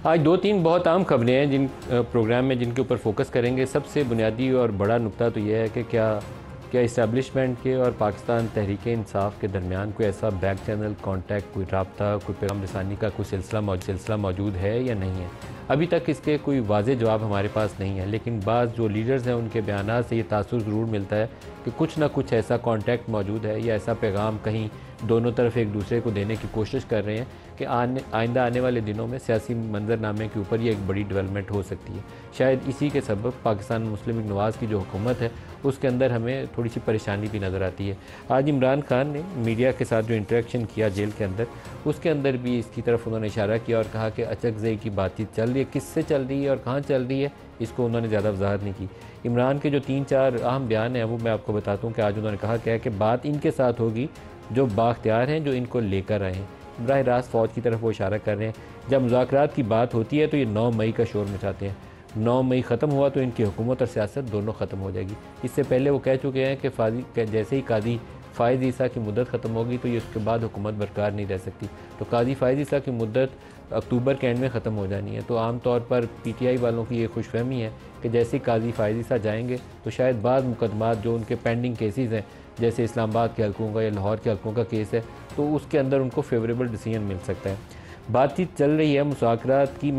आज दो तीन बहुत आम खबरें हैं जिन प्रोग्राम में जिनके ऊपर फोकस करेंगे। सबसे बुनियादी और बड़ा नुक्ता तो यह है कि क्या इस्टेब्लिशमेंट के और पाकिस्तान तहरीक इंसाफ के दरमियान कोई ऐसा बैक चैनल कॉन्टैक्ट, कोई रब्ता, कोई पैगाम रसानी का कोई सिलसिला मौजूद है या नहीं है। अभी तक इसके कोई वाज़ेह जवाब हमारे पास नहीं है, लेकिन बाज़ जो लीडर्स हैं उनके बयान से ये तासुर ज़रूर मिलता है कि कुछ ना कुछ ऐसा कॉन्टैक्ट मौजूद है या ऐसा पैगाम कहीं दोनों तरफ एक दूसरे को देने की कोशिश कर रहे हैं कि आइंदा आने वाले दिनों में सियासी मंजरनामे के ऊपर ये एक बड़ी डेवलपमेंट हो सकती है। शायद इसी के सबब पाकिस्तान मुस्लिम लीग नवाज़ की जो हुकूमत है उसके अंदर हमें थोड़ी सी परेशानी भी नज़र आती है। आज इमरान खान ने मीडिया के साथ जो इंटरेक्शन किया जेल के अंदर, उसके अंदर भी इसकी तरफ उन्होंने इशारा किया और कहा कि अचकज़ई की बातचीत चल रही है, किससे चल रही है और कहाँ चल रही है, इसको उन्होंने ज़्यादा वजाहत नहीं की। इमरान के जो 3-4 अहम बयान हैं वो मैं आपको बताता हूँ कि आज उन्होंने कहा क्या है कि बात इनके साथ होगी जो बाख्तियार हैं, जो इनको लेकर आए हैं। बराह रास्त फ़ौज की तरफ वो इशारा कर रहे हैं। जब मुज़ाकरात की बात होती है तो ये 9 मई का शोर मचाते हैं। 9 मई ख़त्म हुआ तो इनकी हुकूमत और सियासत दोनों ख़त्म हो जाएगी। इससे पहले वो कह चुके हैं कि जैसे ही काजी फ़ाइज़ ईसा की मुद्दत ख़त्म होगी तो ये उसके बाद हुकूमत बरकरार नहीं रह सकती। तो काजी फ़ाइज़ ईसा की मुद्दत अक्टूबर के एंड में ख़त्म हो जानी है। तो आम तौर पर PTI वालों की ये खुशफहमी है कि जैसे ही काजी फ़ाइज़ ईसा जाएंगे तो शायद बाद मुकदमात जो उनके पेंडिंग केसेस हैं, जैसे इस्लामाबाद के हल्कों का या लाहौर के हल्कों का केस है, तो उसके अंदर उनको फेवरेबल डिसीजन मिल सकता है। बातचीत चल रही है मुज़ाकरात की,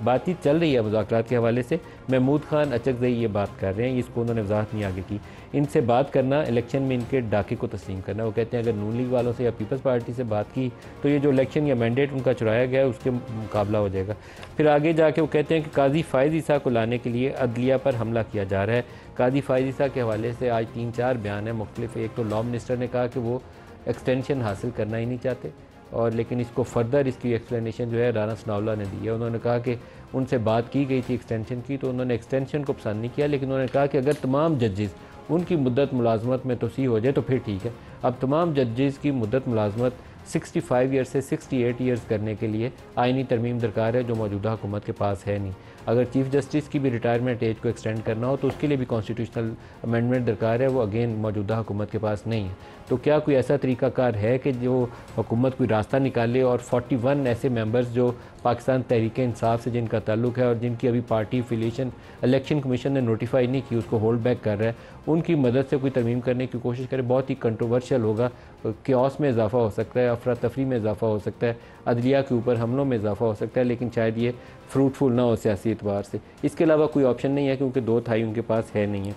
बातचीत चल रही है मुज़ाकरात के हवाले से। महमूद खान अचकज़ई ये बात कर रहे हैं, इसको उन्होंने वजाहत नहीं आगे की। इनसे बात करना इलेक्शन में इनके डाके को तस्लीम करना। वो कहते हैं अगर नून लीग वालों से या पीपल्स पार्टी से बात की तो ये जो इलेक्शन या मैंडेट उनका चुराया गया है उसके मुकाबला हो जाएगा। फिर आगे जाके वो कहते हैं कि काजी फ़ाइज़ ईसा को लाने के लिए अदलिया पर हमला किया जा रहा है। काजी फ़ाइज़ ईसा के हवाले से आज 3-4 बयान हैं मुख्तलिफ। एक तो लॉ मिनिस्टर ने कहा कि वो एक्सटेंशन हासिल करना ही नहीं चाहते, और लेकिन इसको फर्दर इसकी एक्सप्लेनेशन जो है राना सनाउल्लाह ने दी है। उन्होंने कहा कि उनसे बात की गई थी एक्सटेंशन की, तो उन्होंने एक्सटेंशन को पसंद नहीं किया, लेकिन उन्होंने कहा कि अगर तमाम जजेस उनकी मुद्दत मुलाजमत में तोसी हो जाए तो फिर ठीक है। अब तमाम जजेस की मुद्दत मुलाजमत 65 ईयर्स से 68 ईयर्स करने के लिए आइनी तरमीम दरकार है, जो मौजूदा हुकूमत के पास है नहीं। अगर चीफ़ जस्टिस की भी रिटायरमेंट एज को एक्सटेंड करना हो तो उसके लिए भी कॉन्स्टिट्यूशनल अमेंडमेंट दरकार है, वो अगेन मौजूदा हुकूमत के पास नहीं है। तो क्या कोई ऐसा तरीक़ाकार है कि जो हुकूमत कोई रास्ता निकाले और 41 ऐसे मेंबर्स जो पाकिस्तान तहरीक इंसाफ से जिनका ताल्लुक़ है और जिनकी अभी पार्टी एफिलिएशन इलेक्शन कमीशन ने नोटिफाई नहीं की, उसको होल्ड बैक कर रहा है, उनकी मदद से कोई तरमीम करने की कोशिश करे? बहुत ही कंट्रोवर्शियल होगा। क्योस में इजाफा हो सकता है, अफरा तफरी में इजाफा हो सकता है, अदलिया के ऊपर हमलों में इजाफा हो सकता है, लेकिन शायद ये फ्रूटफुल ना हो सियासी एतबार से। इसके अलावा कोई ऑप्शन नहीं है क्योंकि 2 तिहाई उनके पास है नहीं है।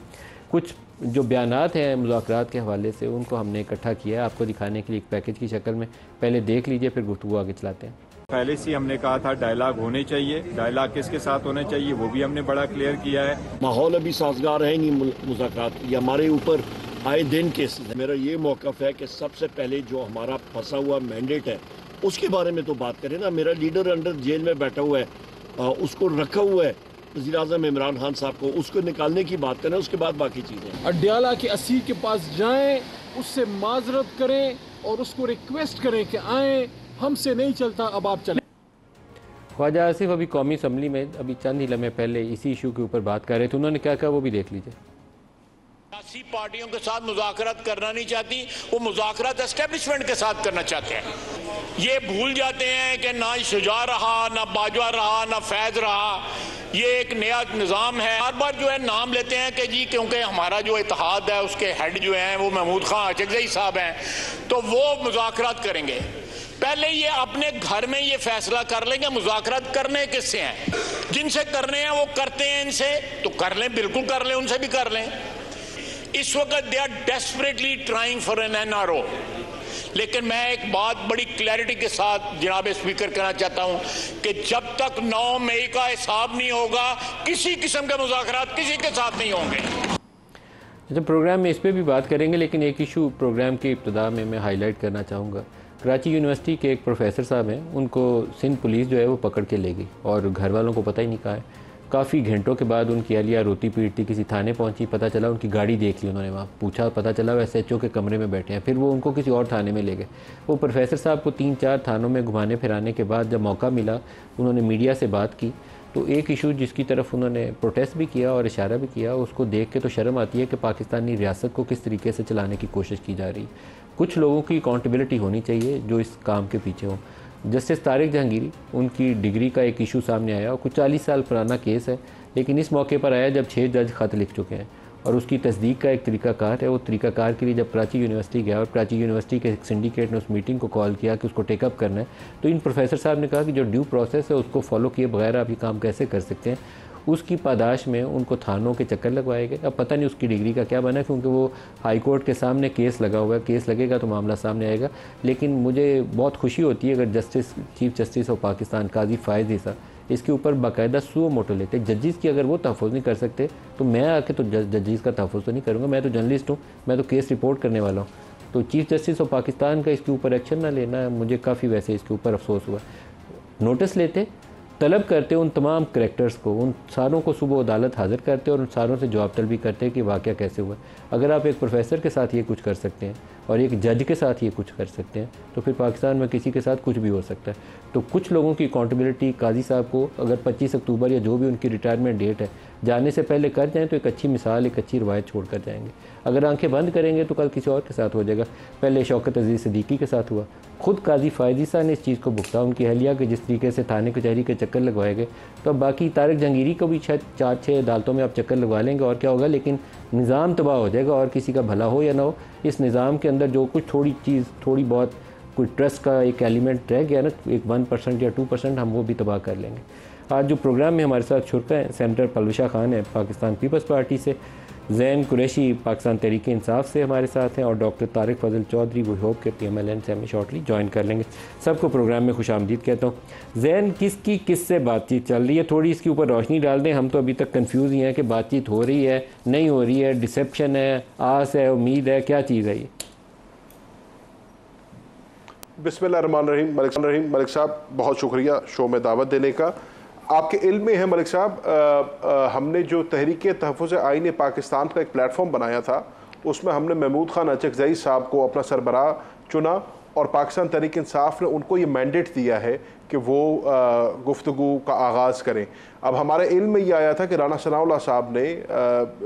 कुछ जो बयानात हैं मुज़ाकरात के हवाले से उनको हमने इकट्ठा किया है आपको दिखाने के लिए एक पैकेज की शक्ल में। पहले देख लीजिए, फिर गुफ्तगू आगे चलाते हैं। पहले से हमने कहा था डायलॉग होने चाहिए। डायलॉग किसके साथ होने चाहिए वो भी हमने बड़ा क्लियर किया है। माहौल अभी साजगार है नहीं मुज़ाकरात, ये हमारे ऊपर आए दिन केसेस है। मेरा ये मौक़िफ़ है कि सबसे पहले जो हमारा फंसा हुआ मैंडेट है उसके बारे में तो बात करें ना। मेरा लीडर अंडर जेल में बैठा हुआ है, उसको रखा हुआ है वज़ीर-ए-आज़म इमरान खान साहब को, उसको निकालने की बात करें, उसके बाद बाकी चीज़ें। अड्याला के असीर के पास जाएं, उससे माजरत करें और उसको रिक्वेस्ट करें कि आएँ, हमसे नहीं चलता, अब आप चलें। ख्वाजा आसिफ अभी कौमी असम्बली में अभी चंद ही लम्हे पहले इसी इशू के ऊपर बात कर रहे थे। उन्होंने क्या कहा वो भी देख लीजिए। सियासी पार्टियों के साथ मुज़ाकरात करना नहीं चाहती, वो मुज़ाकरात एस्टेब्लिशमेंट के साथ करना चाहते हैं। ये भूल जाते हैं कि ना शुजा रहा, ना बाजवा रहा, ना फैज रहा, ये एक नया निज़ाम है। बार बार जो है नाम लेते हैं कि जी क्योंकि हमारा जो इत्तेहाद है उसके हेड जो हैं वो महमूद खान अचकज़ई साहब हैं, तो वो मुज़ाकरात करेंगे। पहले ये अपने घर में ये फैसला कर लेंगे मुज़ाकरात करने किससे हैं। जिनसे करने हैं वो करते हैं, इनसे तो कर लें, बिल्कुल कर लें, उनसे भी कर लें। इस वक्त they are desperately trying for an NRO। लेकिन मैं एक बात बड़ी क्लैरिटी के साथ जनाब स्पीकर कहना चाहता हूं कि जब तक 9 मई का हिसाब नहीं होगा किसी किस्म के मुज़ाकरात किसी के साथ नहीं होंगे। अच्छा, प्रोग्राम में इस पर भी बात करेंगे, लेकिन एक इशू प्रोग्राम की इब्तिदा में मैं हाईलाइट करना चाहूँगा। कराची यूनिवर्सिटी के एक प्रोफेसर साहब हैं, उनको सिंध पुलिस जो है वो पकड़ के ले गई और घर वालों को पता ही नहीं कहा है। काफ़ी घंटों के बाद उनकी अहलिया रोती पीटती किसी थाने पहुंची, पता चला उनकी गाड़ी देख ली उन्होंने, वहाँ पूछा, पता चला वो SHO के कमरे में बैठे हैं। फिर वो उनको किसी और थाने में ले गए। वो प्रोफेसर साहब को 3-4 थानों में घुमाने फिराने के बाद जब मौका मिला उन्होंने मीडिया से बात की, तो एक इशू जिसकी तरफ उन्होंने प्रोटेस्ट भी किया और इशारा भी किया, उसको देख के तो शर्म आती है कि पाकिस्तानी रियासत को किस तरीके से चलाने की कोशिश की जा रही। कुछ लोगों की अकाउंटेबिलिटी होनी चाहिए जो इस काम के पीछे हो। जस्टिस तारिक जहांगीरी, उनकी डिग्री का एक इशू सामने आया और कुछ 40 साल पुराना केस है, लेकिन इस मौके पर आया जब 6 जज ख़त लिख चुके हैं और उसकी तस्दीक का एक तरीक़ाकार है। वो तरीक़ाकार के लिए जब कराची यूनिवर्सिटी गया और कराची यूनिवर्सिटी के एक सिंडिकेट ने उस मीटिंग को कॉल किया कि उसको टेकअप करना है, तो इन प्रोफेसर साहब ने कहा कि जो ड्यू प्रोसेस है उसको फॉलो किए बगैर आप ये काम कैसे कर सकते हैं। उसकी पादाश में उनको थानों के चक्कर लगवाए गए। अब पता नहीं उसकी डिग्री का क्या बना, क्योंकि वो हाई कोर्ट के सामने केस लगा हुआ है, केस लगेगा तो मामला सामने आएगा। लेकिन मुझे बहुत खुशी होती है अगर चीफ जस्टिस ऑफ पाकिस्तान काजी फ़ायज़ ईसा इसके ऊपर बाकायदा सुओ मोटो लेते। जजेस की अगर वो तहफ़्फ़ुज़ नहीं कर सकते तो मैं आके तो जजेस का तहफ़्फ़ुज़ तो नहीं करूँगा। मैं तो जर्नलिस्ट हूँ, मैं तो केस रिपोर्ट करने वाला हूँ। तो चीफ जस्टिस ऑफ पाकिस्तान का इसके ऊपर एक्शन ना लेना, मुझे काफ़ी वैसे इसके ऊपर अफसोस हुआ। नोटिस लेते, तलब करते उन तमाम करैक्टर्स को, उन सारों को सुबह अदालत हाज़िर करते और उन सारों से जवाब तलबी करते कि वाक़या कैसे हुआ। अगर आप एक प्रोफेसर के साथ ये कुछ कर सकते हैं और एक जज के साथ ये कुछ कर सकते हैं तो फिर पाकिस्तान में किसी के साथ कुछ भी हो सकता है। तो कुछ लोगों की अकाउंटेबिलिटी काजी साहब को अगर 25 अक्टूबर या जो भी उनकी रिटायरमेंट डेट है जाने से पहले कर जाएँ तो एक अच्छी मिसाल, एक अच्छी रवायत छोड़ कर जाएंगे। अगर आंखें बंद करेंगे तो कल किसी और के साथ हो जाएगा। पहले शौकत अजीज़ सिद्दीकी के साथ हुआ, खुद काजी फ़ायज़ ईसा ने इस चीज़ को भुगता, उनकी अहलिया के जिस तरीके से थाने कचहरी के चक्कर लगवाए गए। तो अब बाकी तारिक जहांगीरी को भी शायद 4-6 अदालतों में आप चक्कर लगवा लेंगे और क्या होगा, लेकिन निज़ाम तबाह हो जाएगा। और किसी का भला हो या ना हो, इस निज़ाम के अंदर जो कुछ थोड़ी बहुत कोई ट्रस्ट का एक एलिमेंट रह गया ना, एक 1% या 2%, हम वो भी तबाह कर लेंगे। आज जो प्रोग्राम में हमारे साथ शुरका हैं, सेनेटर पलविशा खान है पाकिस्तान पीपल्स पार्टी से, ज़ैन कुरैशी पाकिस्तान तहरीक इंसाफ से हमारे साथ हैं और doctor Tariq Fazal Chaudhry, we hope के PMLN से हमें शॉर्टली ज्वाइन कर लेंगे। सबको प्रोग्राम में खुशामदीद कहता हूँ। ज़ैन, किससे बातचीत चल रही है, थोड़ी इसके ऊपर रोशनी डाल दें। हम तो अभी तक कंफ्यूज ही हैं कि बातचीत हो रही है, नहीं हो रही है, डिसेप्शन है, आस है, उम्मीद है, क्या चीज़ है ये? बिस्मिल्लाहिर्रहमानिर्रहीम। मलिक साहब, बहुत शुक्रिया शो में दावत देने का। आपके इल्म में है मलिक साहब, हमने जो तहरीक तहफ़्फ़ुज़ आईन पाकिस्तान का एक प्लेटफॉर्म बनाया था, उसमें हमने महमूद खान अचकज़ई साहब को अपना सरबराह चुना और पाकिस्तान तहरीक इंसाफ ने उनको ये मैंडेट दिया है कि वो गुफ्तगू का आगाज़ करें। अब हमारे इल्म में ये आया था कि राना सनाउल्लाह साहब ने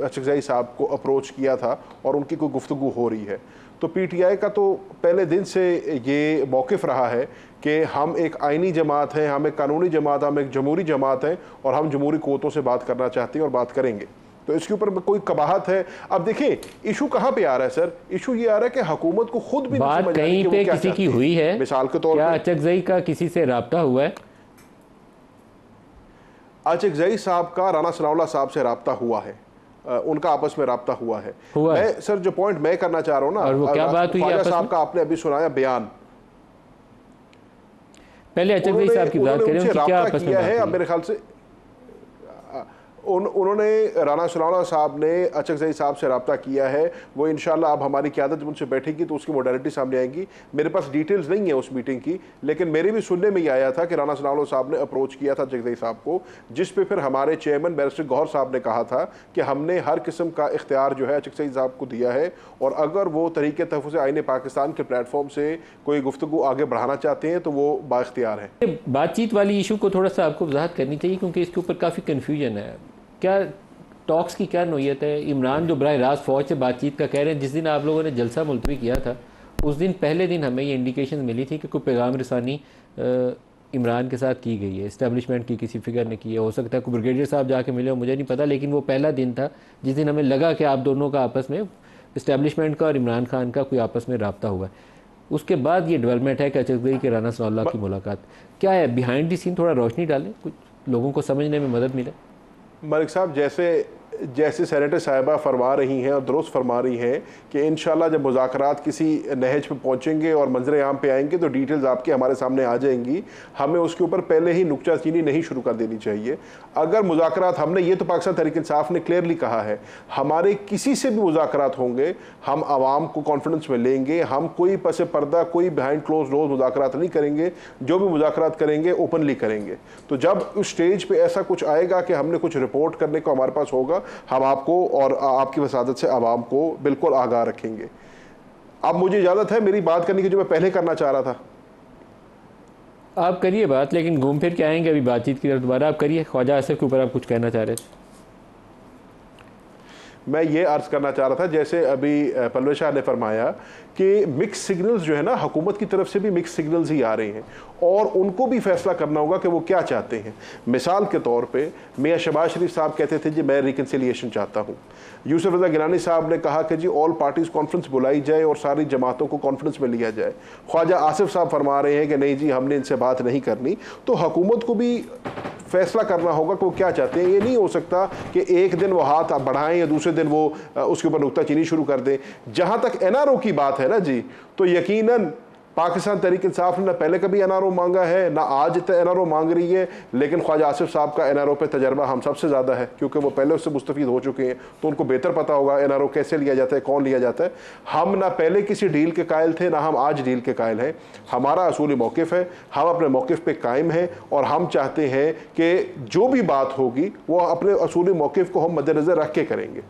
अचकज़ई साहब को अप्रोच किया था और उनकी कोई गुफ्तगू हो रही है। तो PTI का तो पहले दिन से ये मौक़िफ़ रहा है कि हम एक आइनी जमात हैं, हम एक कानूनी जमात, हम एक जमहूरी जमात हैं और हम जमहूरी क़ुव्वतों से बात करना चाहते हैं और बात करेंगे। तो इसके ऊपर कोई कबाहत है? अब देखिए इशू कहाँ पे आ रहा है सर, इशू ये आ रहा है कि हुकूमत को खुद भी बात कहीं पे किसी की हुई है, मिसाल के तौर पर अचकज़ई का किसी से राब्ता हुआ है? अचकज़ई साहब का राना सनाउल्लाह साहब से राब्ता हुआ है, उनका आपस में राब्ता हुआ है। मैं सर जो पॉइंट मैं करना चाह रहा हूँ ना, और वो क्या बात हुई आपस साहब का आपने अभी सुनाया बयान, पहले अचकज़ई साहब की बात करें, उनकी क्या आपस में बात है? अब मेरे ख्याल से उन्होंने राना सनाउल्लाह साहब ने अचकज़ई साहब से रब्ता किया है। वो इंशाल्लाह अब हमारी क़यादत उनसे बैठेगी तो उसकी मॉडलिटी सामने आएगी। मेरे पास डिटेल्स नहीं है उस मीटिंग की, लेकिन मेरे भी सुनने में ये आया था कि राना सनाउल्लाह साहब ने अप्रोच किया था अचकज़ई साहब को, जिस पे फिर हमारे चेयरमैन बैरिस्टर गौहर साहब ने कहा था कि हमने हर किस्म का इख्तियार जो है अचकज़ई साहब को दिया है और अगर वो तहरीक तहफ़्फ़ुज़ आईन पाकिस्तान के प्लेटफॉर्म से कोई गुफ्तगू आगे बढ़ाना चाहते हैं तो वो बाइख्तियार है। बातचीत वाली इशू को थोड़ा सा आपको वजाहत करनी चाहिए क्योंकि इसके ऊपर काफ़ी कन्फ्यूजन है। क्या टॉक्स की क्या नोयत है? इमरान जो बराह रास्त फ़ौज से बातचीत का कह रहे हैं, जिस दिन आप लोगों ने जलसा मुलतवी किया था उस दिन पहले दिन हमें ये इंडिकेशन मिली थी कि कोई पैगाम रसानी इमरान के साथ की गई है, इस्टेब्लिशमेंट की किसी फिगर ने की है। हो सकता है कोई ब्रिगेडियर साहब जाके मिले हो, मुझे नहीं पता, लेकिन वो पहला दिन था जिस दिन हमें लगा कि आप दोनों का आपस में, इस्टेब्लिशमेंट का और इमरान खान का कोई आपस में रब्ता हुआ है। उसके बाद ये डेवलपमेंट है कि अचकज़ई के राना सनाउल्लाह की मुलाकात क्या है, बिहाइंड द सीन थोड़ा रोशनी डालें, कुछ लोगों को समझने में मदद मिले। मलिक साहब, जैसे सेनेटर साहिबा फरमा रही हैं और दुरुस्त फरमा रही हैं कि इंशाल्लाह जब मुज़ाकरात किसी नहज पे पहुंचेंगे और मंजर आम पे आएंगे तो डिटेल्स आपके हमारे सामने आ जाएंगी। हमें उसके ऊपर पहले ही नुक्ताचीनी नहीं शुरू कर देनी चाहिए। अगर मुज़ाकरात, हमने ये तो पाकिस्तान तहरीक इंसाफ ने क्लियरली कहा है, हमारे किसी से भी मुज़ाकरात होंगे हम आवाम को कॉन्फिडेंस में लेंगे, हम कोई पसे पर्दा, कोई बिहाइंड क्लोज डोर मुज़ाकरात नहीं करेंगे, जो भी मुज़ाकरात करेंगे ओपनली करेंगे। तो जब उस स्टेज पर ऐसा कुछ आएगा कि हमने कुछ रिपोर्ट करने को हमारे पास होगा, हम आपको और आपकी वसादत से आवाम को बिल्कुल आगाह रखेंगे। अब मुझे इजाज़त है मेरी बात करने की जो मैं पहले करना चाह रहा था। आप करिए बात, लेकिन घूम फिर के आएंगे अभी बातचीत की तरफ दोबारा। आप करिए, ख्वाजा आसिफ के ऊपर आप कुछ कहना चाह रहे थे। मैं ये अर्ज करना चाह रहा था, जैसे अभी पलवे शाह ने फरमाया कि मिक्स सिग्नल्स जो है ना, हुकूमत की तरफ से भी मिक्स सिग्नल्स ही आ रहे हैं और उनको भी फैसला करना होगा कि वो क्या चाहते हैं। मिसाल के तौर पे मियां शहबाज शरीफ साहब कहते थे जी मैं रिकन्सिलिएशन चाहता हूँ। यूसुफ रज़ा गिलानी साहब ने कहा कि जी ऑल पार्टीज़ कॉन्फ्रेंस बुलाई जाए और सारी जमातों को कॉन्फ्रेंस में लिया जाए। ख्वाजा आसिफ साहब फरमा रहे हैं कि नहीं जी हमने इनसे बात नहीं करनी। तो हुकूमत को भी फैसला करना होगा कि वो क्या चाहते हैं। ये नहीं हो सकता कि एक दिन वो हाथ बढ़ाएं या दूसरे दिन वो उसके ऊपर नुक्ताचीनी शुरू कर दें। जहाँ तक NRO की बात है ना जी, तो यकीनन पाकिस्तान तहरीक इंसाफ ने ना पहले कभी NRO मांगा है ना आज NRO मांग रही है, लेकिन ख्वाजा आसिफ साहब का NRO पे तजर्बा हम सबसे ज़्यादा है क्योंकि वो पहले उससे मुस्तफ़ीद हो चुके हैं, तो उनको बेहतर पता होगा NRO कैसे लिया जाता है, कौन लिया जाता है। हम ना पहले किसी डील के कायल थे ना हम आज डील के कायल हैं। हमारा असूली मौक़िफ़ है, हम अपने मौक़िफ़ पे कायम हैं और हम चाहते हैं कि जो भी बात होगी वो अपने असूली मौक़िफ़ को हम मद्देनज़र रख के करेंगे।